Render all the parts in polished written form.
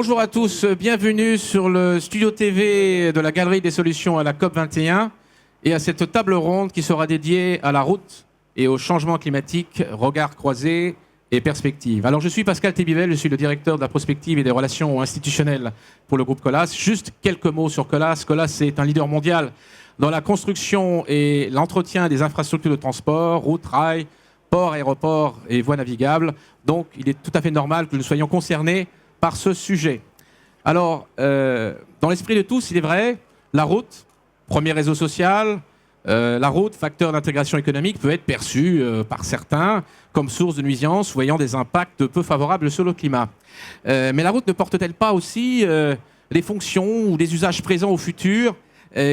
Bonjour à tous, bienvenue sur le studio TV de la Galerie des Solutions à la COP21 et à cette table ronde qui sera dédiée à la route et au changement climatique, regards croisés et perspectives. Alors je suis Pascal Tébivel, je suis le directeur de la prospective et des relations institutionnelles pour le groupe Colas. Juste quelques mots sur Colas. Colas est un leader mondial dans la construction et l'entretien des infrastructures de transport, routes, rails, ports, aéroports et voies navigables. Donc il est tout à fait normal que nous soyons concernés par ce sujet. Alors, dans l'esprit de tous, il est vrai, la route, premier réseau social, la route, facteur d'intégration économique, peut être perçue par certains comme source de nuisances ou ayant des impacts peu favorables sur le climat. Mais la route ne porte-t-elle pas aussi des fonctions ou des usages présents au futur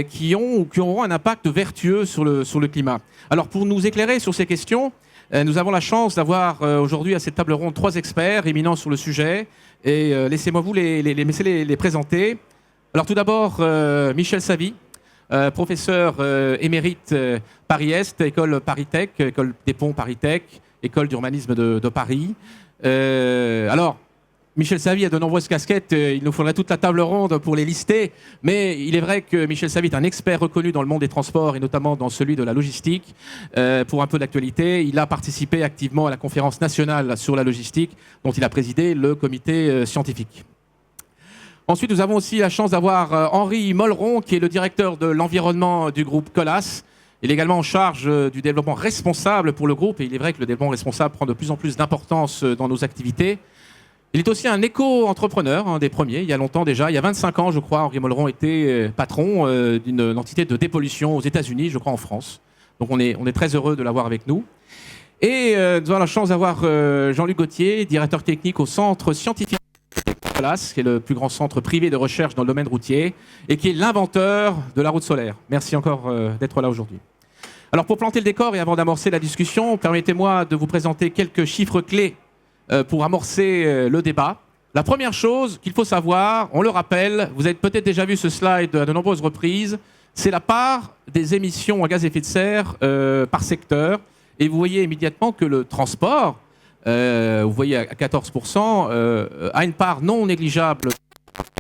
qui ont ou qui auront un impact vertueux sur le climat? Alors, pour nous éclairer sur ces questions, nous avons la chance d'avoir aujourd'hui à cette table ronde 3 experts éminents sur le sujet. Et laissez-moi vous les présenter. Alors tout d'abord, Michel Savy, professeur émérite Paris-Est, école Paris-Tech, école des ponts Paris-Tech, école d'urbanisme de Paris. Alors, Michel Savy a de nombreuses casquettes, il nous faudrait toute la table ronde pour les lister, mais il est vrai que Michel Savy est un expert reconnu dans le monde des transports et notamment dans celui de la logistique. Pour un peu d'actualité, il a participé activement à la conférence nationale sur la logistique dont il a présidé le comité scientifique. Ensuite, nous avons aussi la chance d'avoir Henri Molleron, qui est le directeur de l'environnement du groupe Colas. Il est également en charge du développement responsable pour le groupe, et il est vrai que le développement responsable prend de plus en plus d'importance dans nos activités. Il est aussi un éco-entrepreneur, un des premiers, il y a longtemps déjà, il y a 25 ans, je crois, Henri Molleron était patron d'une entité de dépollution aux États-Unis, je crois en France. Donc on est très heureux de l'avoir avec nous. Et nous avons la chance d'avoir Jean-Luc Gauthier, directeur technique au Centre scientifique de Colas, qui est le plus grand centre privé de recherche dans le domaine routier, et qui est l'inventeur de la route solaire. Merci encore d'être là aujourd'hui. Alors pour planter le décor et avant d'amorcer la discussion, permettez-moi de vous présenter quelques chiffres clés pour amorcer le débat. La première chose qu'il faut savoir, on le rappelle, vous avez peut-être déjà vu ce slide à de nombreuses reprises, c'est la part des émissions à gaz à effet de serre par secteur. Et vous voyez immédiatement que le transport, vous voyez à 14%, a une part non négligeable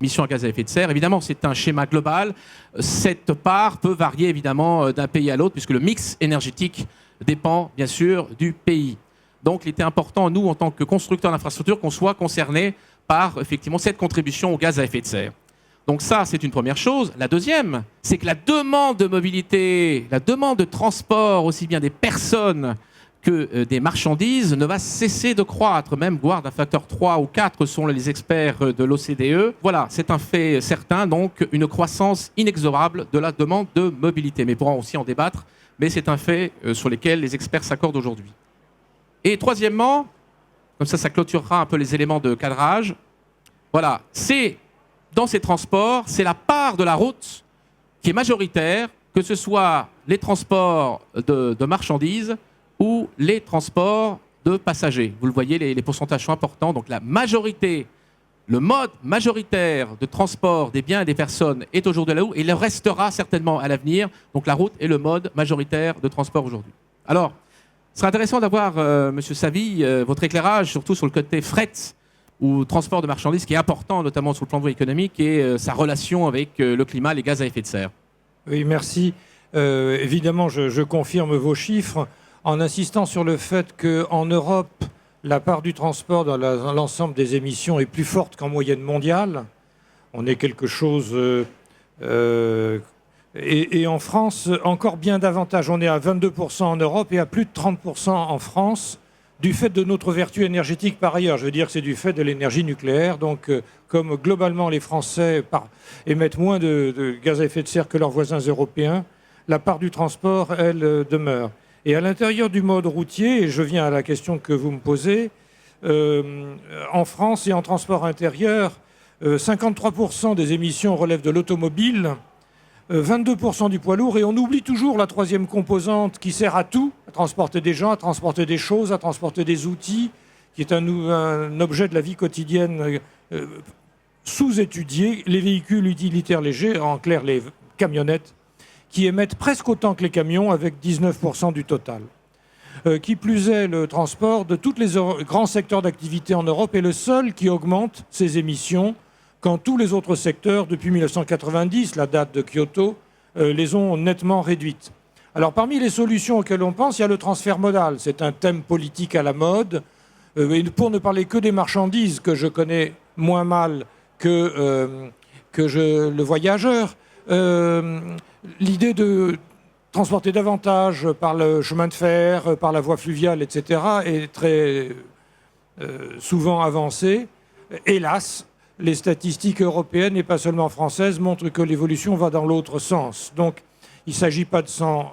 d'émissions à gaz à effet de serre. Évidemment, c'est un schéma global. Cette part peut varier évidemment d'un pays à l'autre, puisque le mix énergétique dépend bien sûr du pays. Donc, il était important, nous, en tant que constructeurs d'infrastructures, qu'on soit concernés par, effectivement, cette contribution au gaz à effet de serre. Donc ça, c'est une première chose. La deuxième, c'est que la demande de mobilité, la demande de transport, aussi bien des personnes que des marchandises, ne va cesser de croître, même voire d'un facteur 3 ou 4, sont les experts de l'OCDE. Voilà, c'est un fait certain, donc une croissance inexorable de la demande de mobilité. Mais on pourra aussi en débattre, mais c'est un fait sur lequel les experts s'accordent aujourd'hui. Et troisièmement, comme ça clôturera un peu les éléments de cadrage, voilà, c'est dans ces transports, c'est la part de la route qui est majoritaire, que ce soit les transports de marchandises ou les transports de passagers. Vous le voyez, les pourcentages sont importants. Donc la majorité, le mode majoritaire de transport des biens et des personnes est aujourd'hui là-haut et il restera certainement à l'avenir. Donc la route est le mode majoritaire de transport aujourd'hui. Alors, ce serait intéressant d'avoir, Monsieur Savy, votre éclairage, surtout sur le côté fret ou transport de marchandises, qui est important, notamment sur le plan de vue économique, et sa relation avec le climat, les gaz à effet de serre. Oui, merci. Évidemment, je confirme vos chiffres en insistant sur le fait qu'en Europe, la part du transport dans l'ensemble des émissions est plus forte qu'en moyenne mondiale. On est quelque chose... Et en France, encore bien davantage. On est à 22% en Europe et à plus de 30% en France, du fait de notre vertu énergétique par ailleurs. Je veux dire que c'est du fait de l'énergie nucléaire. Donc, comme globalement les Français émettent moins de gaz à effet de serre que leurs voisins européens, la part du transport, elle, demeure. Et à l'intérieur du mode routier, et je viens à la question que vous me posez, en France et en transport intérieur, 53% des émissions relèvent de l'automobile, 22% du poids lourd, et on oublie toujours la troisième composante qui sert à tout, à transporter des gens, à transporter des choses, à transporter des outils, qui est un objet de la vie quotidienne sous-étudié, les véhicules utilitaires légers, en clair les camionnettes, qui émettent presque autant que les camions, avec 19% du total. Qui plus est, le transport de tous les grands secteurs d'activité en Europe est le seul qui augmente ses émissions quand tous les autres secteurs, depuis 1990, la date de Kyoto, les ont nettement réduites. Alors parmi les solutions auxquelles on pense, il y a le transfert modal. C'est un thème politique à la mode. Et pour ne parler que des marchandises, que je connais moins mal que le voyageur, l'idée de transporter davantage par le chemin de fer, par la voie fluviale, etc., est très souvent avancée. Hélas, les statistiques européennes, et pas seulement françaises, montrent que l'évolution va dans l'autre sens. Donc, il ne s'agit pas de s'en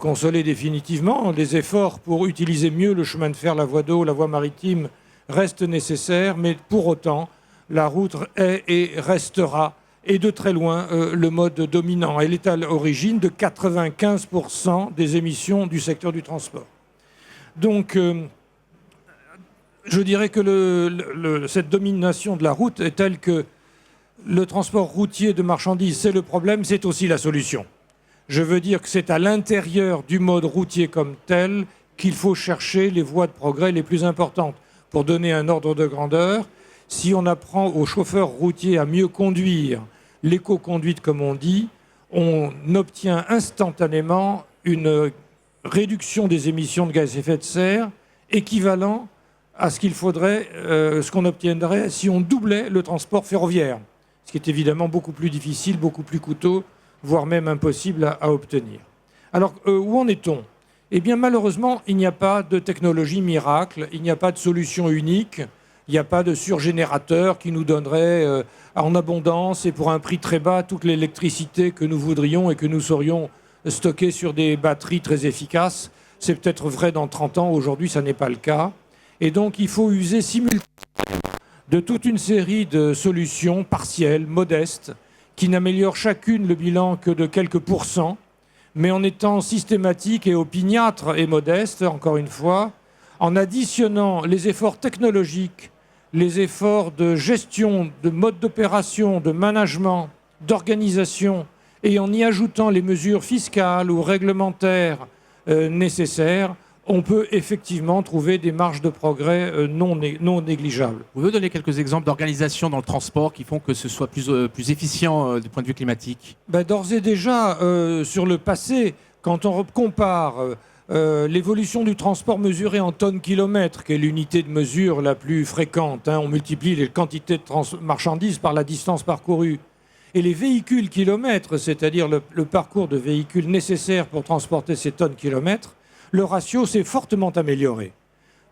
consoler définitivement. Les efforts pour utiliser mieux le chemin de fer, la voie d'eau, la voie maritime restent nécessaires, mais pour autant, la route est et restera, et de très loin, le mode dominant. Elle est à l'origine de 95% des émissions du secteur du transport. Donc, je dirais que cette domination de la route est telle que le transport routier de marchandises, c'est le problème, c'est aussi la solution. Je veux dire que c'est à l'intérieur du mode routier comme tel qu'il faut chercher les voies de progrès les plus importantes. Pour donner un ordre de grandeur, si on apprend aux chauffeurs routiers à mieux conduire, l'éco-conduite comme on dit, on obtient instantanément une réduction des émissions de gaz à effet de serre équivalent à ce qu'il faudrait, ce qu'on obtiendrait si on doublait le transport ferroviaire, ce qui est évidemment beaucoup plus difficile, beaucoup plus coûteux, voire même impossible à obtenir. Alors, où en est-on ? Eh bien, malheureusement, il n'y a pas de technologie miracle, il n'y a pas de solution unique, il n'y a pas de surgénérateur qui nous donnerait en abondance et pour un prix très bas toute l'électricité que nous voudrions et que nous saurions stocker sur des batteries très efficaces. C'est peut-être vrai dans 30 ans, aujourd'hui, ça n'est pas le cas. Et donc, il faut user simultanément de toute une série de solutions partielles, modestes, qui n'améliorent chacune le bilan que de quelques pourcents, mais en étant systématiques et opiniâtres et modestes, encore une fois, en additionnant les efforts technologiques, les efforts de gestion, de mode d'opération, de management, d'organisation, et en y ajoutant les mesures fiscales ou réglementaires nécessaires, on peut effectivement trouver des marges de progrès non négligeables. Vous pouvez donner quelques exemples d'organisations dans le transport qui font que ce soit plus efficient du point de vue climatique ? D'ores et déjà, sur le passé, quand on compare l'évolution du transport mesuré en tonnes-kilomètres, qui est l'unité de mesure la plus fréquente, on multiplie les quantités de marchandises par la distance parcourue, et les véhicules kilomètres, c'est-à-dire le parcours de véhicules nécessaires pour transporter ces tonnes-kilomètres, le ratio s'est fortement amélioré.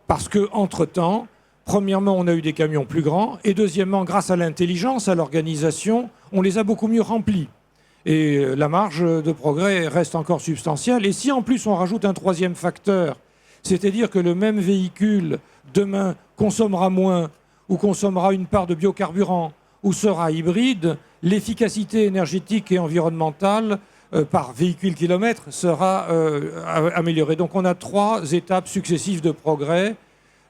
Parce qu'entre-temps, premièrement, on a eu des camions plus grands, et deuxièmement, grâce à l'intelligence, à l'organisation, on les a beaucoup mieux remplis. Et la marge de progrès reste encore substantielle. Et si en plus on rajoute un troisième facteur, c'est-à-dire que le même véhicule, demain, consommera moins, ou consommera une part de biocarburant, ou sera hybride, l'efficacité énergétique et environnementale par véhicule kilomètre sera améliorée. Donc on a 3 étapes successives de progrès.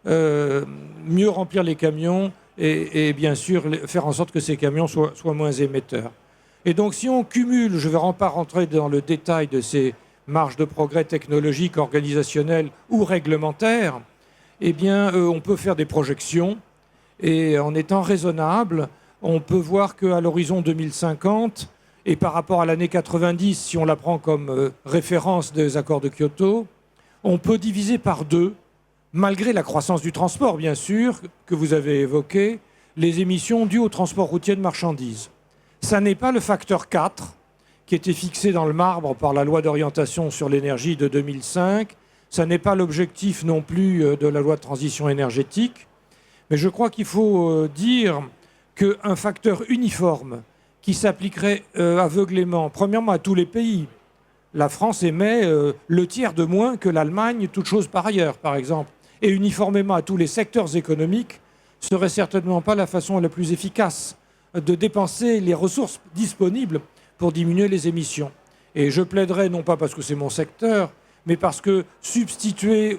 Mieux remplir les camions et bien sûr faire en sorte que ces camions soient moins émetteurs. Et donc si on cumule, je ne vais pas rentrer dans le détail de ces marges de progrès technologiques, organisationnelles ou réglementaires, eh bien on peut faire des projections et en étant raisonnable, on peut voir qu'à l'horizon 2050, et par rapport à l'année 90, si on la prend comme référence des accords de Kyoto, on peut diviser par 2, malgré la croissance du transport, bien sûr, que vous avez évoqué, les émissions dues au transport routier de marchandises. Ça n'est pas le facteur 4, qui était fixé dans le marbre par la loi d'orientation sur l'énergie de 2005. Ça n'est pas l'objectif non plus de la loi de transition énergétique. Mais je crois qu'il faut dire qu'un facteur uniforme qui s'appliquerait aveuglément, premièrement à tous les pays. La France émet le tiers de moins que l'Allemagne, toute chose par ailleurs, par exemple. Et uniformément à tous les secteurs économiques, serait certainement pas la façon la plus efficace de dépenser les ressources disponibles pour diminuer les émissions. Et je plaiderais, non pas parce que c'est mon secteur, mais parce que substituer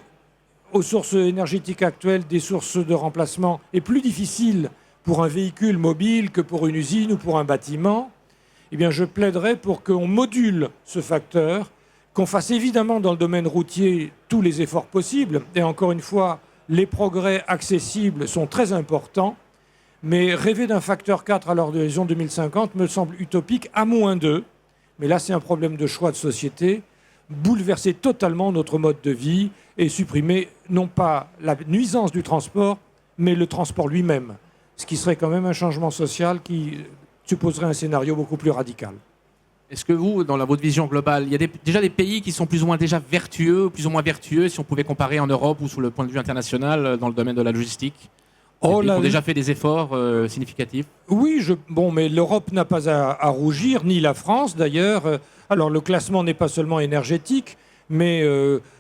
aux sources énergétiques actuelles des sources de remplacement est plus difficile pour un véhicule mobile que pour une usine ou pour un bâtiment. Eh bien, je plaiderais pour qu'on module ce facteur, qu'on fasse évidemment dans le domaine routier tous les efforts possibles. Et encore une fois, les progrès accessibles sont très importants, Mais rêver d'un facteur 4 à l'horizon 2050 me semble utopique, à moins 2. Mais là, c'est un problème de choix de société. Bouleverser totalement notre mode de vie et supprimer non pas la nuisance du transport, mais le transport lui-même. Ce qui serait quand même un changement social qui supposerait un scénario beaucoup plus radical. Est-ce que vous, dans votre vision globale, il y a déjà des pays qui sont plus ou moins déjà vertueux, plus ou moins vertueux, si on pouvait comparer en Europe ou sous le point de vue international dans le domaine de la logistique? Ils ont déjà fait des efforts significatifs? Oui, mais l'Europe n'a pas à rougir, ni la France d'ailleurs. Alors le classement n'est pas seulement énergétique, mais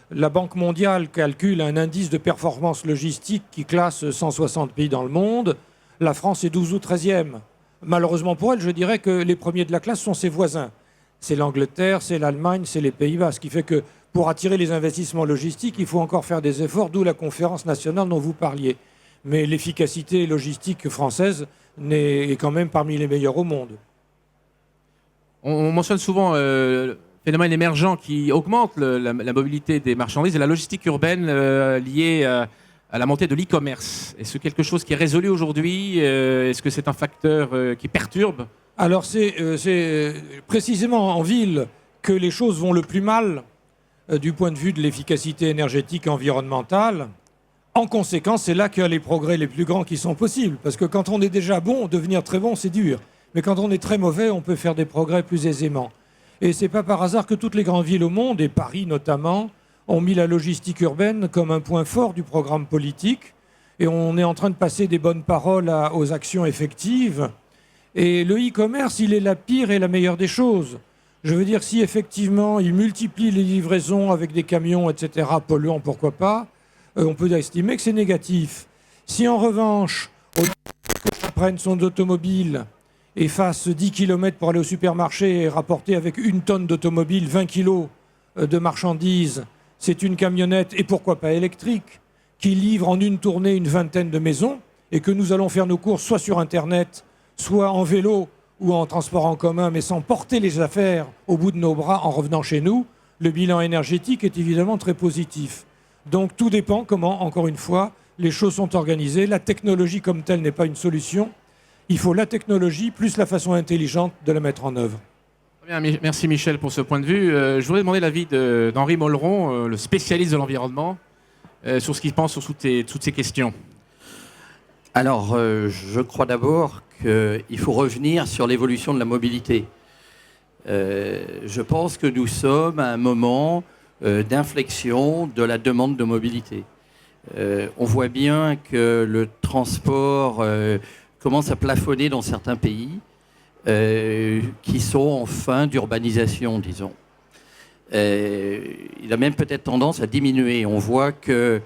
la Banque mondiale calcule un indice de performance logistique qui classe 160 pays dans le monde. La France est 12 ou 13e. Malheureusement pour elle, je dirais que les premiers de la classe sont ses voisins. C'est l'Angleterre, c'est l'Allemagne, c'est les Pays-Bas. Ce qui fait que pour attirer les investissements logistiques, il faut encore faire des efforts, d'où la conférence nationale dont vous parliez. Mais l'efficacité logistique française est quand même parmi les meilleures au monde. On mentionne souvent le phénomène émergent qui augmente la mobilité des marchandises et la logistique urbaine liée à la montée de l'e-commerce. Est-ce quelque chose qui est résolu aujourd'hui? Est-ce que c'est un facteur qui perturbe? Alors c'est précisément en ville que les choses vont le plus mal du point de vue de l'efficacité énergétique et environnementale. En conséquence, c'est là qu'il y a les progrès les plus grands qui sont possibles. Parce que quand on est déjà bon, devenir très bon, c'est dur. Mais quand on est très mauvais, on peut faire des progrès plus aisément. Et ce n'est pas par hasard que toutes les grandes villes au monde, et Paris notamment, ont mis la logistique urbaine comme un point fort du programme politique. Et on est en train de passer des bonnes paroles aux actions effectives. Et le e-commerce, il est la pire et la meilleure des choses. Je veux dire, si effectivement il multiplie les livraisons avec des camions, etc., polluants, pourquoi pas, on peut estimer que c'est négatif. Si en revanche, au lieu que chacun prenne son automobile et fasse 10 km pour aller au supermarché et rapporter avec une tonne d'automobile 20 kg de marchandises, c'est une camionnette, et pourquoi pas électrique, qui livre en une tournée une vingtaine de maisons, et que nous allons faire nos courses soit sur Internet, soit en vélo ou en transport en commun, mais sans porter les affaires au bout de nos bras en revenant chez nous, le bilan énergétique est évidemment très positif. Donc tout dépend comment, encore une fois, les choses sont organisées. La technologie comme telle n'est pas une solution. Il faut la technologie plus la façon intelligente de la mettre en œuvre. Bien, merci Michel pour ce point de vue. Je voudrais demander l'avis d'Henri Molleron, le spécialiste de l'environnement, sur ce qu'il pense sur toutes ces questions. Alors, je crois d'abord qu'il faut revenir sur l'évolution de la mobilité. Je pense que nous sommes à un moment d'inflexion de la demande de mobilité. On voit bien que le transport commence à plafonner dans certains pays qui sont en fin d'urbanisation, disons. Il a même peut-être tendance à diminuer. On voit que,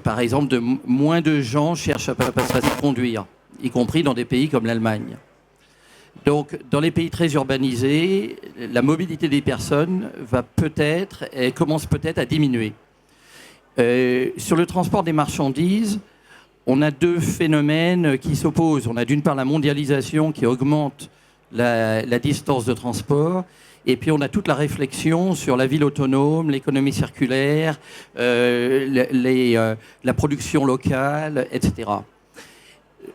par exemple, moins de gens cherchent à se conduire, y compris dans des pays comme l'Allemagne. Donc, dans les pays très urbanisés, la mobilité des personnes commence peut-être à diminuer. Sur le transport des marchandises, on a deux phénomènes qui s'opposent. On a d'une part la mondialisation qui augmente la distance de transport, et puis on a toute la réflexion sur la ville autonome, l'économie circulaire, la production locale, etc.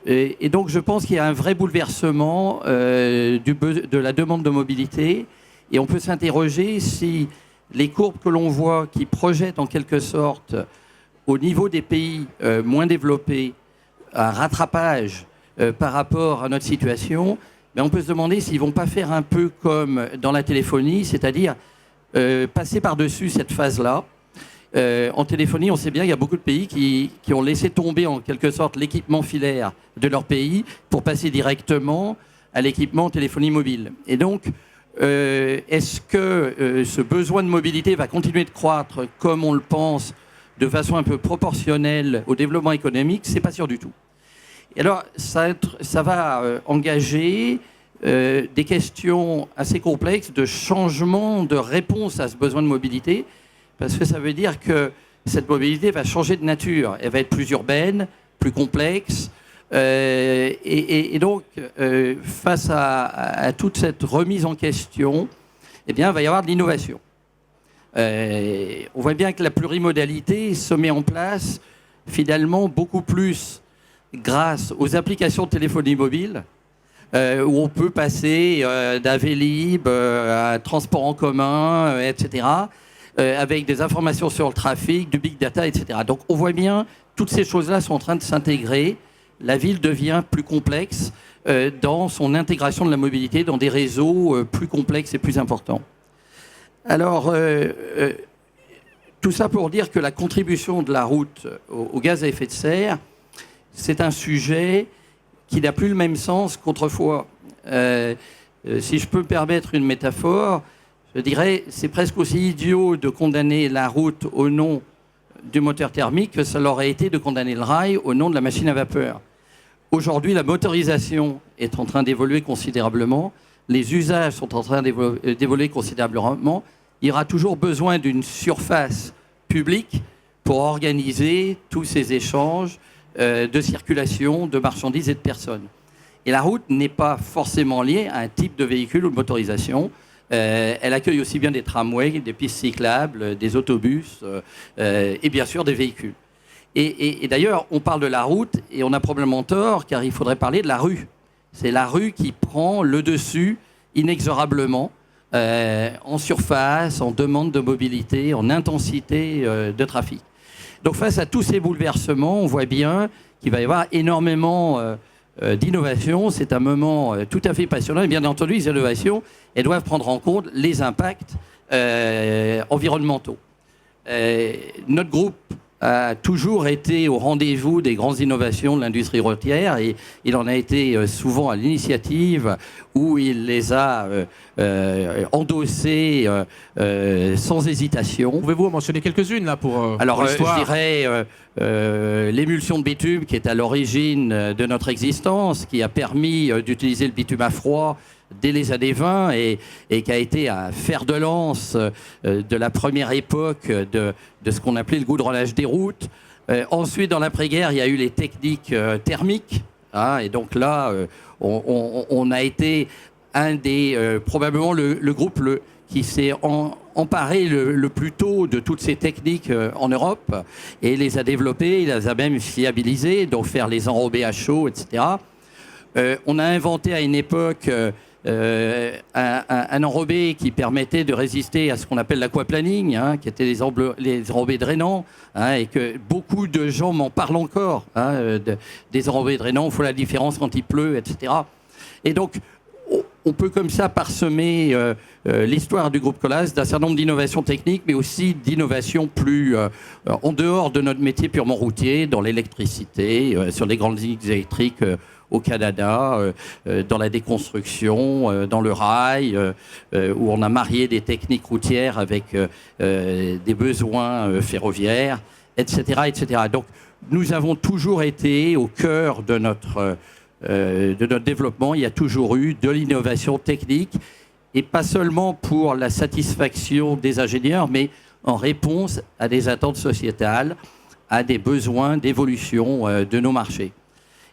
Et donc je pense qu'il y a un vrai bouleversement de la demande de mobilité, et on peut s'interroger si les courbes que l'on voit qui projettent en quelque sorte au niveau des pays moins développés un rattrapage par rapport à notre situation, mais on peut se demander s'ils ne vont pas faire un peu comme dans la téléphonie, c'est-à-dire passer par-dessus cette phase-là. En téléphonie, on sait bien qu'il y a beaucoup de pays qui ont laissé tomber en quelque sorte l'équipement filaire de leur pays pour passer directement à l'équipement en téléphonie mobile. Et donc, est-ce que ce besoin de mobilité va continuer de croître comme on le pense, de façon un peu proportionnelle au développement économique? C'est pas sûr du tout. Et alors, ça va engager des questions assez complexes de changement de réponse à ce besoin de mobilité, parce que ça veut dire que cette mobilité va changer de nature. Elle va être plus urbaine, plus complexe. Et donc, face à toute cette remise en question, eh bien, il va y avoir de l'innovation. On voit bien que la plurimodalité se met en place finalement beaucoup plus grâce aux applications de téléphonie mobile, où on peut passer d'un Vélib à un transport en commun, etc., avec des informations sur le trafic, du big data, etc. Donc on voit bien, toutes ces choses-là sont en train de s'intégrer. La ville devient plus complexe dans son intégration de la mobilité, dans des réseaux plus complexes et plus importants. Alors, tout ça pour dire que la contribution de la route au gaz à effet de serre, c'est un sujet qui n'a plus le même sens qu'autrefois. Si je peux me permettre une métaphore, je dirais c'est presque aussi idiot de condamner la route au nom du moteur thermique que ça l'aurait été de condamner le rail au nom de la machine à vapeur. Aujourd'hui, la motorisation est en train d'évoluer considérablement, les usages sont en train d'évoluer considérablement. Il y aura toujours besoin d'une surface publique pour organiser tous ces échanges de circulation, de marchandises et de personnes. Et la route n'est pas forcément liée à un type de véhicule ou de motorisation. Elle accueille aussi bien des tramways, des pistes cyclables, des autobus et bien sûr des véhicules. Et d'ailleurs, on parle de la route et on a probablement tort car il faudrait parler de la rue. C'est la rue qui prend le dessus inexorablement en surface, en demande de mobilité, en intensité de trafic. Donc face à tous ces bouleversements, on voit bien qu'il va y avoir énormément d'innovation. C'est un moment tout à fait passionnant. Et bien entendu, les innovations, elles doivent prendre en compte les impacts environnementaux. Notre groupe a toujours été au rendez-vous des grandes innovations de l'industrie routière et il en a été souvent à l'initiative où il les a endossées sans hésitation. Pouvez-vous en mentionner quelques-unes là pour Alors, l'histoire? je dirais l'émulsion de bitume qui est à l'origine de notre existence, qui a permis d'utiliser le bitume à froid dès les années 20 et qui a été un fer de lance de la première époque de ce qu'on appelait le goudronnage des routes. Ensuite, dans l'après-guerre, il y a eu les techniques thermiques. Hein, et donc là, on a été un des probablement le groupe qui s'est emparé le plus tôt de toutes ces techniques en Europe et les a développées, il les a même fiabilisées, donc faire les enrobés à chaud, etc. On a inventé à une époque un enrobé qui permettait de résister à ce qu'on appelle l'aquaplaning, hein, qui étaient les enrobés drainants, hein, et que beaucoup de gens m'en parlent encore, hein, des enrobés drainants, on fait la différence quand il pleut, etc. Et donc, on peut comme ça parsemer l'histoire du groupe Colas d'un certain nombre d'innovations techniques, mais aussi d'innovations plus en dehors de notre métier purement routier, dans l'électricité, sur les grandes lignes électriques au Canada, dans la déconstruction, dans le rail, où on a marié des techniques routières avec des besoins ferroviaires, etc., etc. Donc, nous avons toujours été au cœur de notre développement. Il y a toujours eu de l'innovation technique, et pas seulement pour la satisfaction des ingénieurs, mais en réponse à des attentes sociétales, à des besoins d'évolution de nos marchés.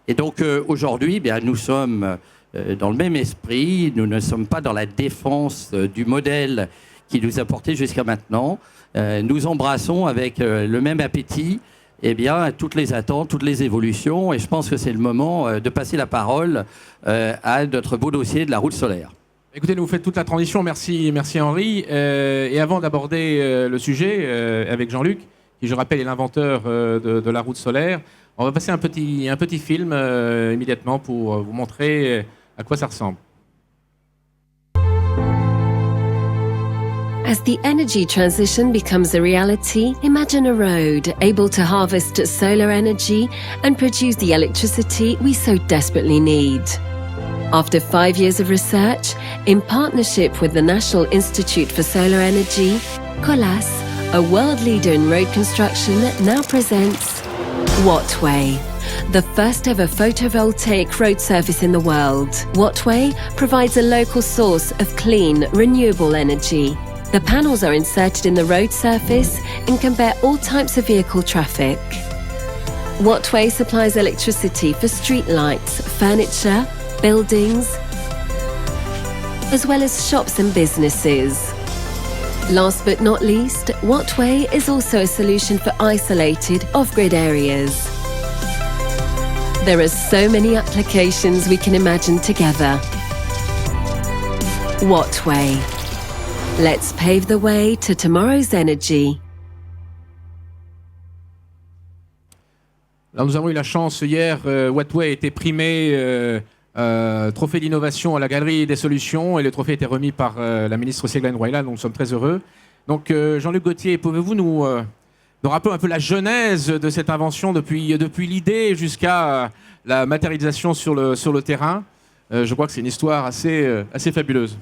Et donc aujourd'hui, bien, nous sommes dans le même esprit, nous ne sommes pas dans la défense du modèle qui nous a porté jusqu'à maintenant. Nous embrassons avec le même appétit toutes les attentes, toutes les évolutions, et je pense que c'est le moment de passer la parole à notre beau dossier de la route solaire. Écoutez, vous faites toute la transition, merci Henri. Et avant d'aborder le sujet avec Jean-Luc, qui je rappelle est l'inventeur de la route solaire, on va passer un petit film immédiatement pour vous montrer à quoi ça ressemble. As the energy transition becomes a reality, imagine a road able to harvest solar energy and produce the electricity we so desperately need. After 5 years of research, in partnership with the National Institute for Solar Energy, Colas, a world leader in road construction, now presents Wattway, the first ever photovoltaic road surface in the world. Wattway provides a local source of clean, renewable energy. The panels are inserted in the road surface and can bear all types of vehicle traffic. Wattway supplies electricity for street lights, furniture, buildings, as well as shops and businesses. Last but not least, Wattway is also a solution for isolated off-grid areas. There are so many applications we can imagine together. Wattway. Let's pave the way to tomorrow's energy. Alors, nous avons eu la chance hier, Wattway a été primé trophée d'innovation à la Galerie des Solutions et le trophée a été remis par la ministre Ségolène Royal, donc nous sommes très heureux. Donc Jean-Luc Gauthier, pouvez-vous nous rappeler un peu la genèse de cette invention depuis l'idée jusqu'à la matérialisation sur le terrain? Je crois que c'est une histoire assez fabuleuse.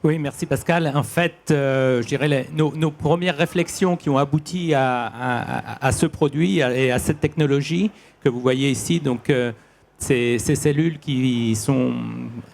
Oui, merci Pascal. En fait, je dirais nos premières réflexions qui ont abouti à ce produit et à cette technologie que vous voyez ici, donc ces cellules qui sont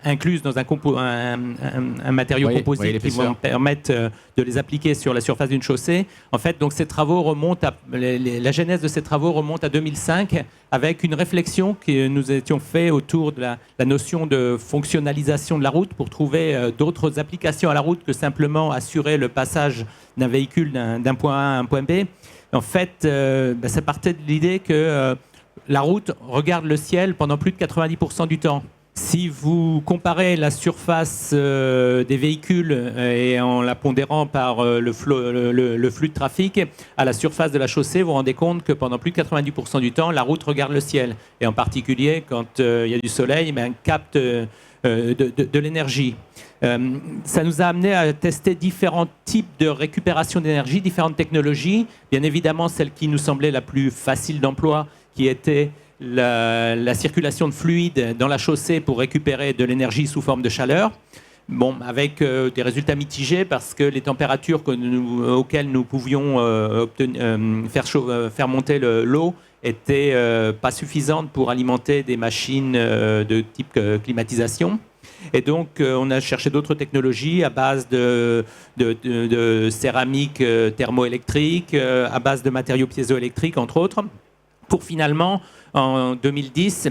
incluses dans un matériau composite qui vont permettre de les appliquer sur la surface d'une chaussée. En fait, donc ces travaux remontent la genèse de ces travaux remonte à 2005 avec une réflexion que nous étions fait autour de la notion de fonctionnalisation de la route pour trouver d'autres applications à la route que simplement assurer le passage d'un véhicule d'un point A à un point B. En fait, ça partait de l'idée que la route regarde le ciel pendant plus de 90% du temps. Si vous comparez la surface des véhicules et en la pondérant par le flux de trafic à la surface de la chaussée, vous vous rendez compte que pendant plus de 90% du temps, la route regarde le ciel. Et en particulier, quand il y a du soleil, capte de l'énergie. Ça nous a amené à tester différents types de récupération d'énergie, différentes technologies. Bien évidemment, celle qui nous semblait la plus facile d'emploi, qui était la circulation de fluide dans la chaussée pour récupérer de l'énergie sous forme de chaleur. Bon, avec des résultats mitigés parce que les températures auxquelles nous pouvions faire monter l'eau étaient pas suffisantes pour alimenter des machines de type climatisation. Et donc, on a cherché d'autres technologies à base de céramique thermoélectrique, à base de matériaux piézoélectriques, entre autres, pour finalement, en 2010,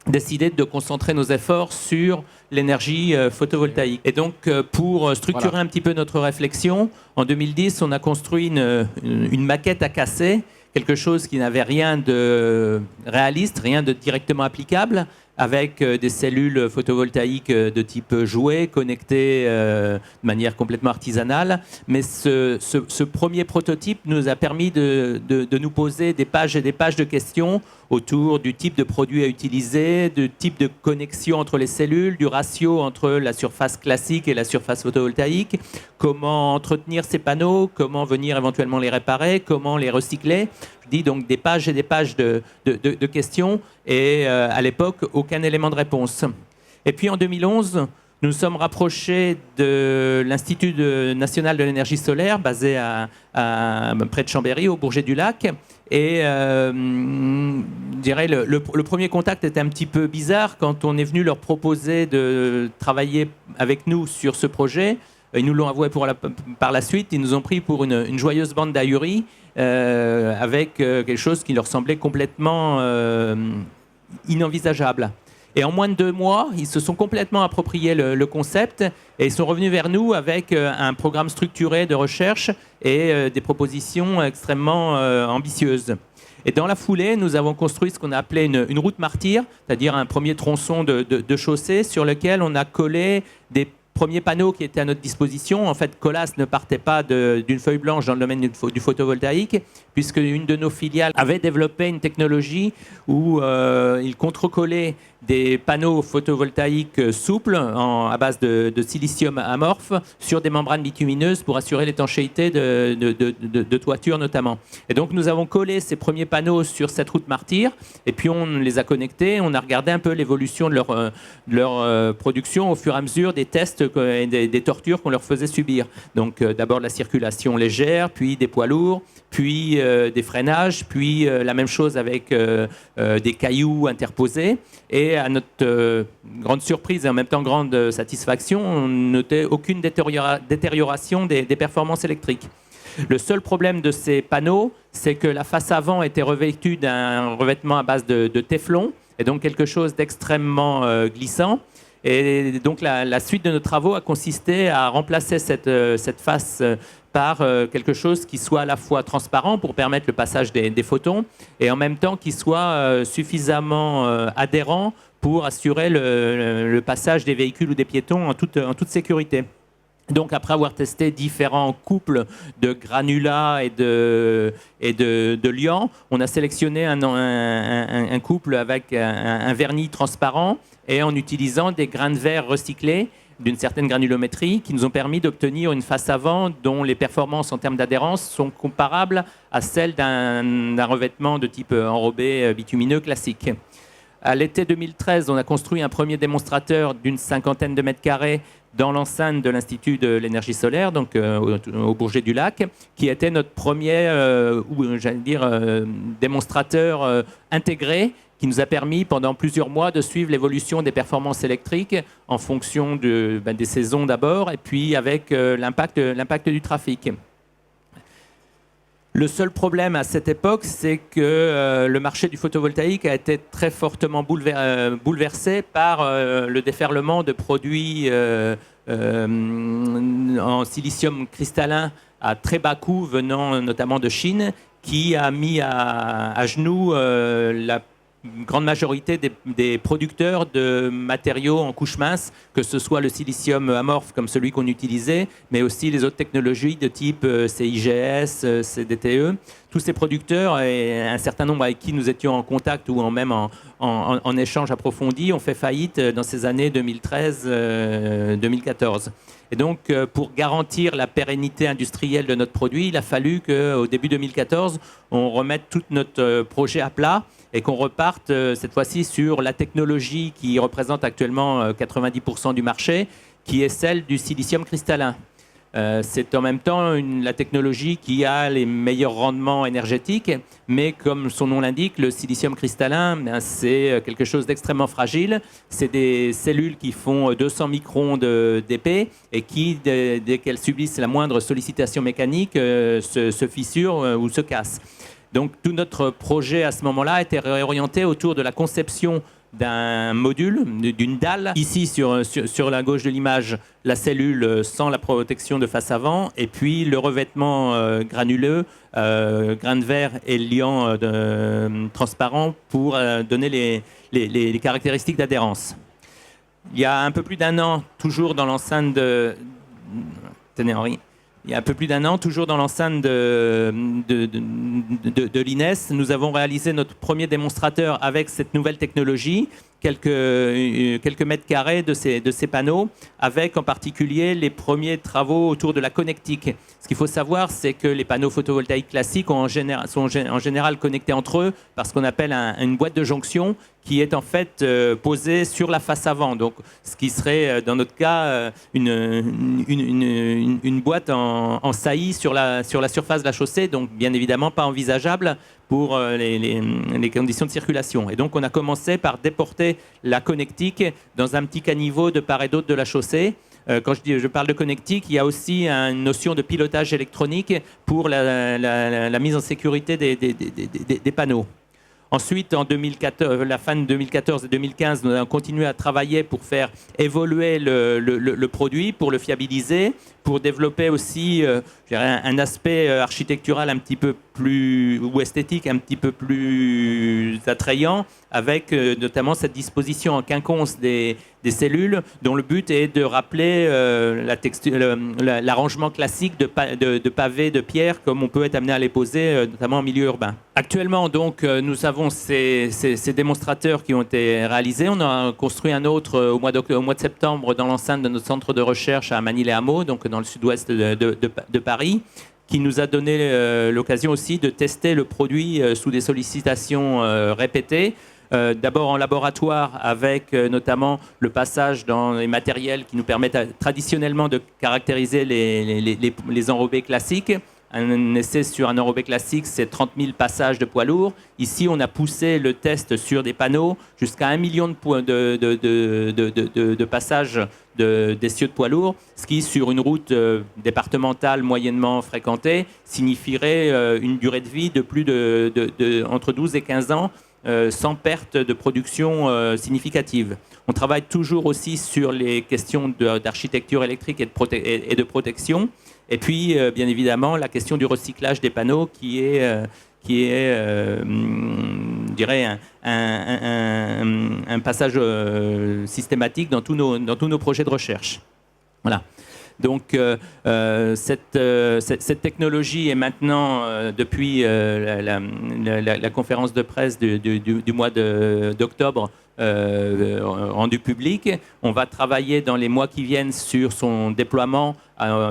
décider de concentrer nos efforts sur l'énergie photovoltaïque. Et donc, pour structurer un petit peu notre réflexion, en 2010, on a construit une maquette à casser, quelque chose qui n'avait rien de réaliste, rien de directement applicable, avec des cellules photovoltaïques de type jouet, connectées de manière complètement artisanale. Mais ce premier prototype nous a permis de nous poser des pages et des pages de questions autour du type de produit à utiliser, du type de connexion entre les cellules, du ratio entre la surface classique et la surface photovoltaïque, comment entretenir ces panneaux, comment venir éventuellement les réparer, comment les recycler. Je dis donc des pages et des pages de questions et à l'époque, aucun élément de réponse. Et puis en 2011, nous nous sommes rapprochés de l'Institut national de l'énergie solaire, basé près de Chambéry, au Bourget-du-Lac. Et je dirais le premier contact était un petit peu bizarre quand on est venu leur proposer de travailler avec nous sur ce projet. Ils nous l'ont avoué par la suite. Ils nous ont pris pour une joyeuse bande d'ahuris avec quelque chose qui leur semblait complètement inenvisageable. Et en moins de 2 mois, ils se sont complètement appropriés le concept et ils sont revenus vers nous avec un programme structuré de recherche et des propositions extrêmement ambitieuses. Et dans la foulée, nous avons construit ce qu'on a appelé une route martyre, c'est-à-dire un premier tronçon de chaussée sur lequel on a collé des premiers panneaux qui étaient à notre disposition. En fait, Colas ne partait pas d'une feuille blanche dans le domaine du photovoltaïque, puisque une de nos filiales avait développé une technologie où il contrecollait des panneaux photovoltaïques souples à base de silicium amorphe sur des membranes bitumineuses pour assurer l'étanchéité de toiture notamment. Et donc nous avons collé ces premiers panneaux sur cette route martyre et puis on les a connectés, on a regardé un peu l'évolution de leur production au fur et à mesure des tests et des tortures qu'on leur faisait subir. Donc d'abord la circulation légère, puis des poids lourds, puis des freinages, puis la même chose avec des cailloux interposés. Et à notre grande surprise et en même temps grande satisfaction, on notait aucune détérioration des performances électriques. Le seul problème de ces panneaux, c'est que la face avant était revêtue d'un revêtement à base de téflon, et donc quelque chose d'extrêmement glissant. Et donc la suite de nos travaux a consisté à remplacer cette face par quelque chose qui soit à la fois transparent pour permettre le passage des photons et en même temps qui soit suffisamment adhérent pour assurer le passage des véhicules ou des piétons en toute sécurité. Donc, après avoir testé différents couples de granulats et de liants, on a sélectionné un couple avec un vernis transparent et en utilisant des grains de verre recyclés d'une certaine granulométrie qui nous ont permis d'obtenir une face avant dont les performances en termes d'adhérence sont comparables à celles d'un revêtement de type enrobé bitumineux classique. À l'été 2013, on a construit un premier démonstrateur d'une 50aine de mètres carrés dans l'enceinte de l'Institut de l'énergie solaire, donc au Bourget du Lac, qui était notre premier, démonstrateur intégré, qui nous a permis pendant plusieurs mois de suivre l'évolution des performances électriques en fonction des saisons d'abord, et puis avec l'impact du trafic. Le seul problème à cette époque, c'est que le marché du photovoltaïque a été très fortement bouleversé par le déferlement de produits en silicium cristallin à très bas coût venant notamment de Chine, qui a mis à genoux la grande majorité des producteurs de matériaux en couche mince, que ce soit le silicium amorphe comme celui qu'on utilisait, mais aussi les autres technologies de type CIGS, CDTE. Tous ces producteurs et un certain nombre avec qui nous étions en contact ou même en échange approfondi ont fait faillite dans ces années 2013-2014. Et donc, pour garantir la pérennité industrielle de notre produit, il a fallu qu'au début 2014, on remette tout notre projet à plat et qu'on reparte cette fois-ci sur la technologie qui représente actuellement 90% du marché, qui est celle du silicium cristallin. C'est en même temps la technologie qui a les meilleurs rendements énergétiques, mais comme son nom l'indique, le silicium cristallin, c'est quelque chose d'extrêmement fragile. C'est des cellules qui font 200 microns d'épais et qui, dès qu'elles subissent la moindre sollicitation mécanique, se fissurent ou se cassent. Donc tout notre projet à ce moment-là était réorienté autour de la conception d'un module, d'une dalle. Ici, sur la gauche de l'image, la cellule sans la protection de face avant, et puis le revêtement granuleux, grain de verre et liant transparent pour donner les caractéristiques d'adhérence. Il y a un peu plus d'un an, toujours dans l'enceinte de... Tenez, Henri. Il y a un peu plus d'un an, toujours dans l'enceinte de l'INES, nous avons réalisé notre premier démonstrateur avec cette nouvelle technologie, quelques mètres carrés de ces panneaux, avec en particulier les premiers travaux autour de la connectique. Ce qu'il faut savoir, c'est que les panneaux photovoltaïques classiques sont en général connectés entre eux par ce qu'on appelle une boîte de jonction qui est en fait posée sur la face avant. Donc, ce qui serait, dans notre cas, une boîte en saillie sur la surface de la chaussée, donc bien évidemment pas envisageable pour les conditions de circulation. Et donc, on a commencé par déporter la connectique dans un petit caniveau de part et d'autre de la chaussée. Quand je parle de connectique, il y a aussi une notion de pilotage électronique pour la mise en sécurité des panneaux. Ensuite, en 2014, la fin de 2014 et 2015, nous avons continué à travailler pour faire évoluer le produit, pour le fiabiliser, pour développer aussi un aspect architectural un petit peu plus, ou esthétique un petit peu plus attrayant, avec notamment cette disposition en quinconce des cellules, dont le but est de rappeler l'arrangement classique de pavés de pierre, comme on peut être amené à les poser, notamment en milieu urbain. Actuellement, donc, nous avons ces démonstrateurs qui ont été réalisés. On a construit un autre au mois de septembre dans l'enceinte de notre centre de recherche à Manille-les-Hameaux, donc dans le sud-ouest de Paris, qui nous a donné l'occasion aussi de tester le produit sous des sollicitations répétées. D'abord en laboratoire avec notamment le passage dans les matériels qui nous permettent traditionnellement de caractériser les enrobés classiques. Un essai sur un enrobé classique, c'est 30 000 passages de poids lourds. Ici, on a poussé le test sur des panneaux jusqu'à 1 million de passages d'essieux de poids lourds, ce qui, sur une route départementale moyennement fréquentée, signifierait une durée de vie de entre 12 et 15 ans sans perte de production significative. On travaille toujours aussi sur les questions d'architecture électrique et de protection. Et puis, bien évidemment, la question du recyclage des panneaux qui est je dirais, un passage systématique dans tous nos projets de recherche. Voilà. Donc, cette technologie est maintenant, depuis la conférence de presse du mois d'octobre, rendu public. On va travailler dans les mois qui viennent sur son déploiement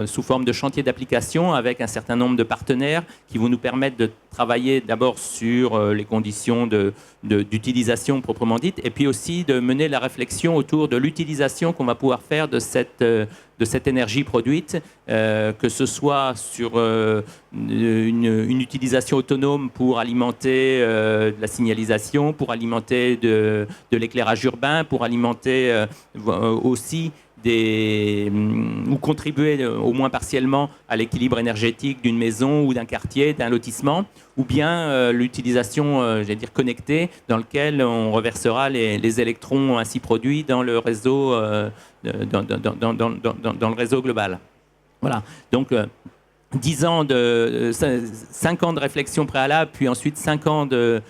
sous forme de chantier d'application avec un certain nombre de partenaires qui vont nous permettre de travailler d'abord sur les conditions d'utilisation proprement dite et puis aussi de mener la réflexion autour de l'utilisation qu'on va pouvoir faire de cette énergie produite, que ce soit sur une utilisation autonome pour alimenter de la signalisation, pour alimenter de l'éclairage urbain, pour alimenter aussi ou contribuer au moins partiellement à l'équilibre énergétique d'une maison ou d'un quartier, d'un lotissement, ou bien l'utilisation, j'allais dire, connectée, dans lequel on reversera les électrons ainsi produits dans le réseau, dans le réseau global. Voilà. Donc, 5 ans de réflexion préalable, puis ensuite 5 ans de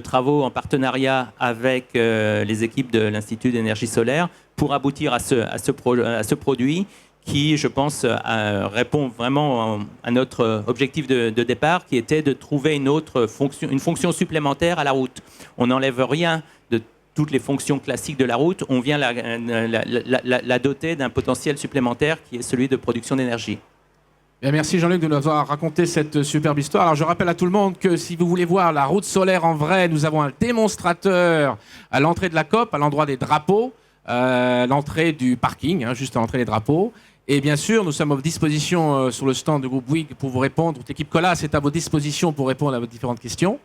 travaux en partenariat avec les équipes de l'Institut d'énergie solaire pour aboutir à ce produit qui, je pense, répond vraiment à notre objectif de départ, qui était de trouver une fonction supplémentaire à la route. On n'enlève rien de toutes les fonctions classiques de la route, on vient la doter d'un potentiel supplémentaire qui est celui de production d'énergie. Bien, merci Jean-Luc de nous avoir raconté cette superbe histoire. Alors je rappelle à tout le monde que si vous voulez voir la route solaire en vrai, nous avons un démonstrateur à l'entrée de la COP, à l'endroit des drapeaux, l'entrée du parking, juste à l'entrée des drapeaux. Et bien sûr, nous sommes à votre disposition sur le stand du groupe Bouygues pour vous répondre. L'équipe Colas est à vos dispositions pour répondre à vos différentes questions.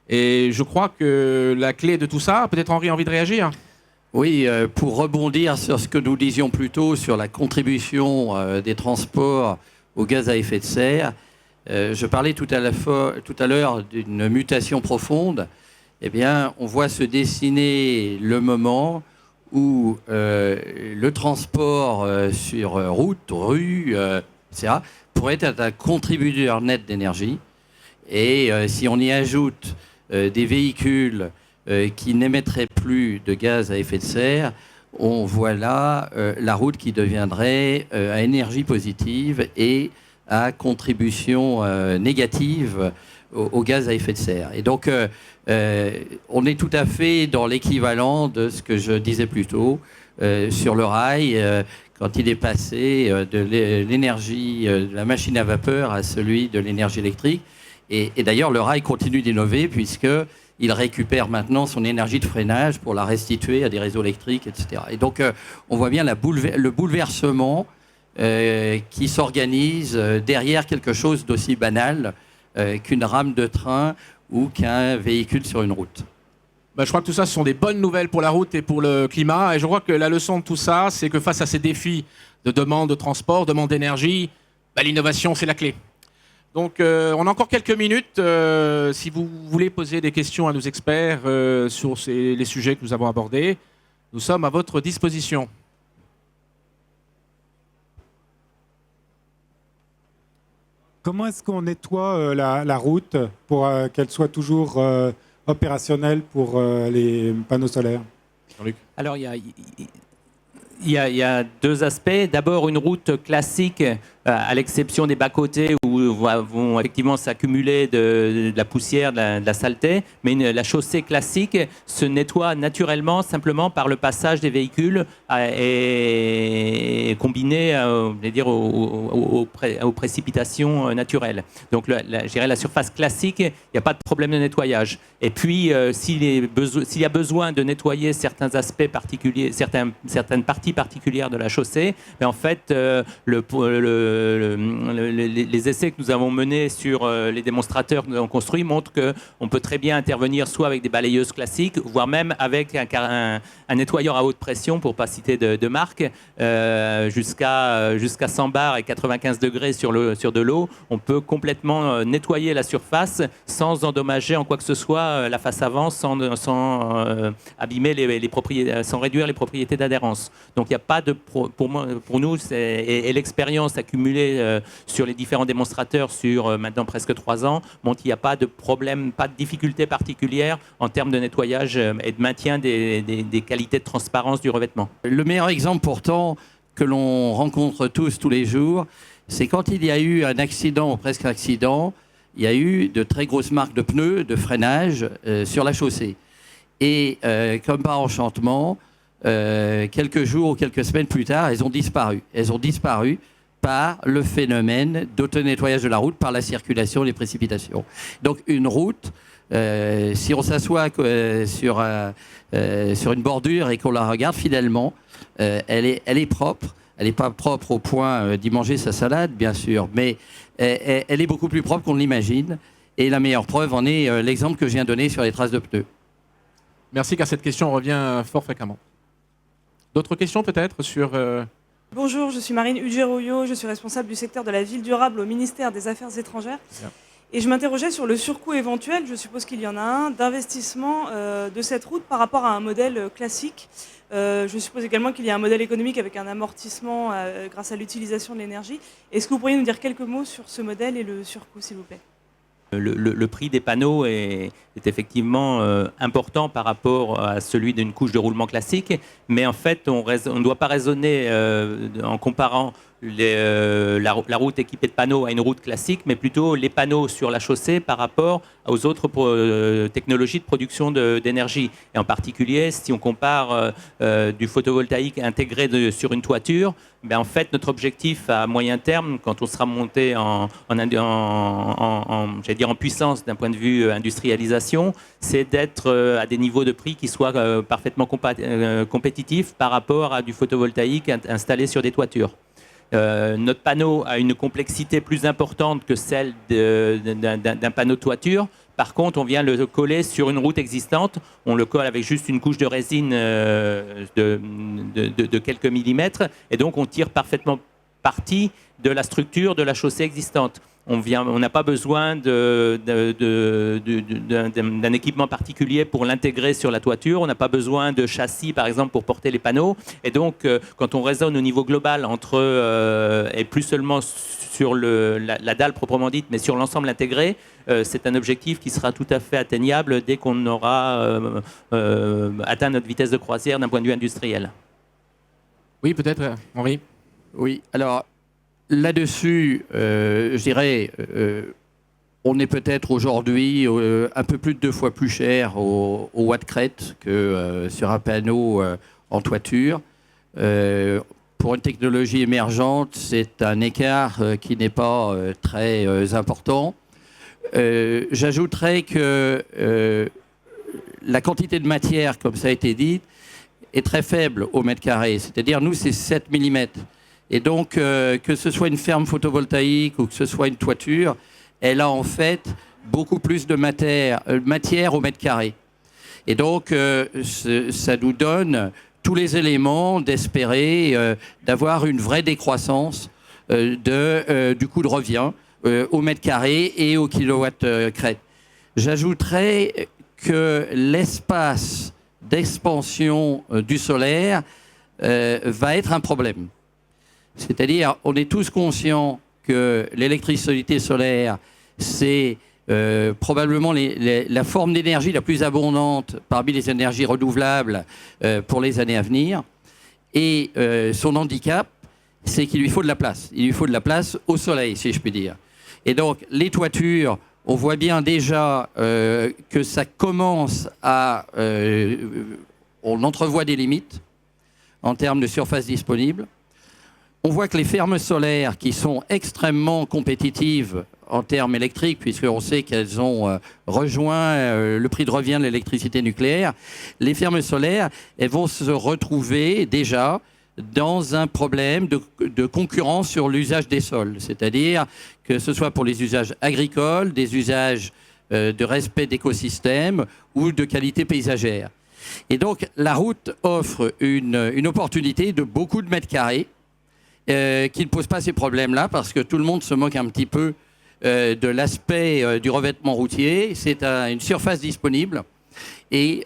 Et je crois que la clé de tout ça, peut-être Henri a envie de réagir. Oui, pour rebondir sur ce que nous disions plus tôt sur la contribution des transports aux gaz à effet de serre, je parlais tout à l'heure d'une mutation profonde. Eh bien, on voit se dessiner le moment où le transport sur route, rue, etc., pourrait être un contributeur net d'énergie. Et si on y ajoute des véhicules qui n'émettraient plus de gaz à effet de serre, on voit là la route qui deviendrait à énergie positive et à contribution négative au gaz à effet de serre. Et donc, on est tout à fait dans l'équivalent de ce que je disais plus tôt sur le rail, quand il est passé de l'énergie de la machine à vapeur à celui de l'énergie électrique. Et d'ailleurs, le rail continue d'innover puisqu'il récupère maintenant son énergie de freinage pour la restituer à des réseaux électriques, etc. Et donc, on voit bien le bouleversement qui s'organise derrière quelque chose d'aussi banal qu'une rame de train ou qu'un véhicule sur une route. Je crois que tout ça, ce sont des bonnes nouvelles pour la route et pour le climat. Et je crois que la leçon de tout ça, c'est que face à ces défis de demande de transport, demande d'énergie, l'innovation, c'est la clé. Donc, on a encore quelques minutes. Si vous voulez poser des questions à nos experts sur les sujets que nous avons abordés, nous sommes à votre disposition. Comment est-ce qu'on nettoie la route pour qu'elle soit toujours opérationnelle pour les panneaux solaires? Jean-Luc. Alors, il y a deux aspects. D'abord, une route classique, à l'exception des bas-côtés où vont effectivement s'accumuler de la poussière, de la saleté. Mais la chaussée classique se nettoie naturellement, simplement par le passage des véhicules et combiné aux précipitations naturelles. Donc, je dirais la surface classique, il n'y a pas de problème de nettoyage. Et puis, s'il y a besoin de nettoyer certains aspects particuliers, certaines parties particulières de la chaussée, mais en fait, le les essais que nous avons menés sur les démonstrateurs que nous avons construits montrent qu'on peut très bien intervenir soit avec des balayeuses classiques, voire même avec un nettoyeur à haute pression, pour ne pas citer de marque, jusqu'à 100 bars et 95 degrés sur de l'eau. On peut complètement nettoyer la surface sans endommager en quoi que ce soit la face avant, sans abîmer les propriétés, sans réduire les propriétés d'adhérence. Donc il n'y a pas de pour nous, et l'expérience accumulée sur les différents démonstrateurs sur maintenant presque 3 ans montre qu'il n'y a pas de problème, pas de difficulté particulière en termes de nettoyage et de maintien des qualités de transparence du revêtement. Le meilleur exemple pourtant que l'on rencontre tous les jours, c'est quand il y a eu un accident ou presque un accident, il y a eu de très grosses marques de pneus, de freinage sur la chaussée. Et comme par enchantement, quelques jours ou quelques semaines plus tard, elles ont disparu. Elles ont disparu par le phénomène d'auto-nettoyage de la route, par la circulation, les précipitations. Donc une route, si on s'assoit sur une bordure et qu'on la regarde fidèlement, elle est propre. Elle n'est pas propre au point d'y manger sa salade, bien sûr, mais elle est beaucoup plus propre qu'on l'imagine. Et la meilleure preuve en est l'exemple que je viens de donner sur les traces de pneus. Merci, car cette question revient fort fréquemment. D'autres questions peut-être sur... Bonjour, je suis Marine Ugeroyo, je suis responsable du secteur de la ville durable au ministère des Affaires étrangères. Bien. Et je m'interrogeais sur le surcoût éventuel, je suppose qu'il y en a un, d'investissement de cette route par rapport à un modèle classique. Je suppose également qu'il y a un modèle économique avec un amortissement grâce à l'utilisation de l'énergie. Est-ce que vous pourriez nous dire quelques mots sur ce modèle et le surcoût, s'il vous plaît ? Le prix des panneaux est effectivement important par rapport à celui d'une couche de roulement classique, mais en fait, on ne doit pas raisonner en comparant la route équipée de panneaux à une route classique, mais plutôt les panneaux sur la chaussée par rapport aux autres technologies de production d'énergie. Et en particulier, si on compare du photovoltaïque intégré sur une toiture, ben en fait, notre objectif à moyen terme, quand on sera monté en puissance d'un point de vue industrialisation, c'est d'être à des niveaux de prix qui soient parfaitement compétitifs par rapport à du photovoltaïque installé sur des toitures. Notre panneau a une complexité plus importante que celle d'un panneau de toiture. Par contre, on vient le coller sur une route existante. On le colle avec juste une couche de résine de quelques millimètres. Et donc, on tire parfaitement parti de la structure de la chaussée existante. On n'a pas besoin d'un équipement particulier pour l'intégrer sur la toiture. On n'a pas besoin de châssis, par exemple, pour porter les panneaux. Et donc, quand on raisonne au niveau global et plus seulement sur la dalle proprement dite, mais sur l'ensemble intégré, c'est un objectif qui sera tout à fait atteignable dès qu'on aura atteint notre vitesse de croisière d'un point de vue industriel. Oui, peut-être, Henri. Oui, alors... Là-dessus, je dirais, on est peut-être aujourd'hui un peu plus de 2 fois plus cher au watt crête que sur un panneau en toiture. Pour une technologie émergente, c'est un écart qui n'est pas très important. J'ajouterais que la quantité de matière, comme ça a été dit, est très faible au mètre carré. C'est-à-dire, nous, c'est 7 mm. Et donc, que ce soit une ferme photovoltaïque ou que ce soit une toiture, elle a en fait beaucoup plus de matière au mètre carré. Et donc, ça nous donne tous les éléments d'espérer d'avoir une vraie décroissance du coût de revient au mètre carré et au kilowatt crête. J'ajouterais que l'espace d'expansion du solaire va être un problème. C'est-à-dire, on est tous conscients que l'électricité solaire, c'est probablement la forme d'énergie la plus abondante parmi les énergies renouvelables pour les années à venir. Et son handicap, c'est qu'il lui faut de la place. Il lui faut de la place au soleil, si je puis dire. Et donc, les toitures, on voit bien déjà que ça commence à... on entrevoit des limites en termes de surface disponible. On voit que les fermes solaires, qui sont extrêmement compétitives en termes électriques, puisqu'on sait qu'elles ont rejoint le prix de revient de l'électricité nucléaire, les fermes solaires, elles vont se retrouver déjà dans un problème de concurrence sur l'usage des sols, c'est-à-dire que ce soit pour les usages agricoles, des usages de respect d'écosystèmes ou de qualité paysagère. Et donc la route offre une opportunité de beaucoup de mètres carrés qui ne pose pas ces problèmes-là, parce que tout le monde se moque un petit peu de l'aspect du revêtement routier. C'est une surface disponible et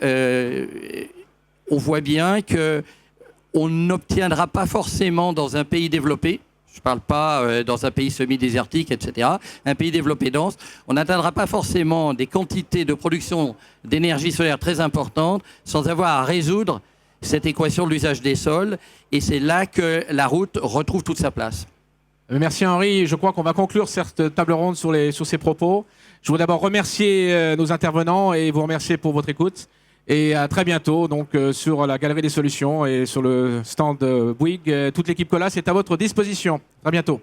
on voit bien qu'on n'obtiendra pas forcément dans un pays développé, je ne parle pas dans un pays semi-désertique, etc., un pays développé dense, on n'atteindra pas forcément des quantités de production d'énergie solaire très importantes sans avoir à résoudre cette équation de l'usage des sols. Et c'est là que la route retrouve toute sa place. Merci Henri. Je crois qu'on va conclure cette table ronde sur ces propos. Je voudrais d'abord remercier nos intervenants et vous remercier pour votre écoute. Et à très bientôt donc, sur la Galerie des Solutions et sur le stand Bouygues. Toute l'équipe Colas est à votre disposition. À bientôt.